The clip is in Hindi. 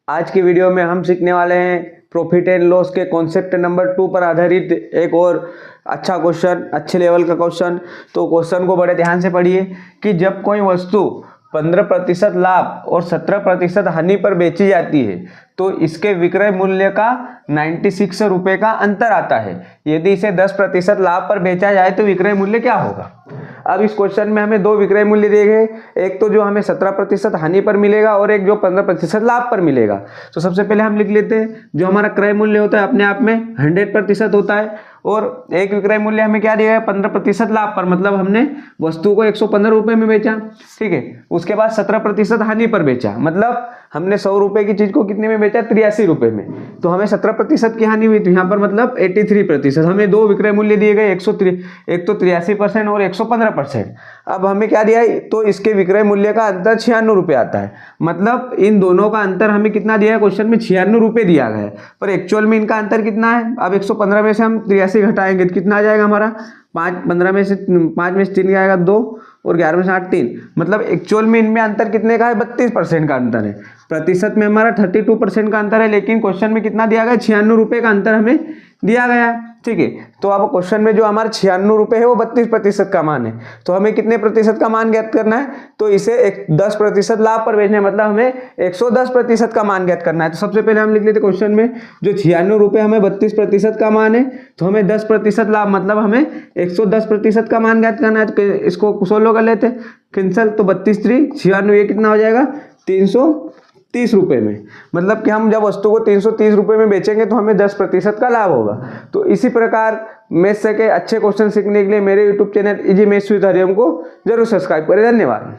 आज की वीडियो में हम सीखने वाले हैं प्रॉफिट एंड लॉस के कॉन्सेप्ट नंबर 2 पर आधारित एक और अच्छा क्वेश्चन, अच्छे लेवल का क्वेश्चन। तो क्वेश्चन को बड़े ध्यान से पढ़िए कि जब कोई वस्तु 15% लाभ और 17% हानि पर बेची जाती है तो इसके विक्रय मूल्य का 96 रुपये का अंतर आता है। यदि इसे 10% लाभ पर बेचा जाए तो विक्रय मूल्य क्या होगा। अब इस क्वेश्चन में हमें दो विक्रय मूल्य दिए गए, एक तो जो हमें 17% हानि पर मिलेगा और एक जो 15% लाभ पर मिलेगा। तो सबसे पहले हम लिख लेते हैं जो हमारा क्रय मूल्य होता है अपने आप में 100% होता है और एक विक्रय मूल्य हमें क्या दिया है 15% लाभ पर, मतलब हमने वस्तु को 115 रुपये में बेचा, ठीक है। उसके बाद 17% हानि पर बेचा, मतलब हमने 100 रुपये की चीज को कितने में बेचा 83 रुपये में, तो हमें 17% की हानि हुई। तो यहाँ पर मतलब 83%। हमें दो विक्रय मूल्य दिए गए, एक तो 83% और 115%। अब हमें क्या दिया है तो इसके विक्रय मूल्य का अंतर 96 रुपये आता है, मतलब इन दोनों का अंतर हमें कितना दिया है क्वेश्चन में 96 रुपये दिया गया है, पर एक्चुअल में इनका अंतर कितना है। अब 115 में से हम 83 घटाएंगे तो कितना आ जाएगा हमारा 5 में से 3 क्या आएगा 2 और 11 में से 8 3, मतलब एक्चुअल में इनमें अंतर कितने का है 32% का अंतर है। प्रतिशत में हमारा 32% का अंतर है, लेकिन क्वेश्चन में कितना दिया गया 96 रुपये का अंतर हमें दिया गया है, ठीक है। तो अब क्वेश्चन में जो हमारा 96 रुपये है वो 32% का मान है, तो हमें कितने प्रतिशत का मान ज्ञात करना है, तो इसे 10% लाभ पर बेचना है, मतलब हमें 110% का मान ज्ञात करना है। तो सबसे पहले हम लिख लेते क्वेश्चन में जो 96 रुपये हमें 32% का मान है, तो हमें 10% लाभ मतलब हमें 110% का मान ज्ञात करना है। तो इसको सोल्व कर लेते कैंसल, तो 32 3 96, ये कितना हो जाएगा 330 रुपये में, मतलब कि हम जब वस्तु को 330 रुपये में बेचेंगे तो हमें 10% का लाभ होगा। तो इसी प्रकार मैथ्स के अच्छे क्वेश्चन सीखने के लिए मेरे YouTube channel easy maths with Hariom को जरूर सब्सक्राइब करें। धन्यवाद।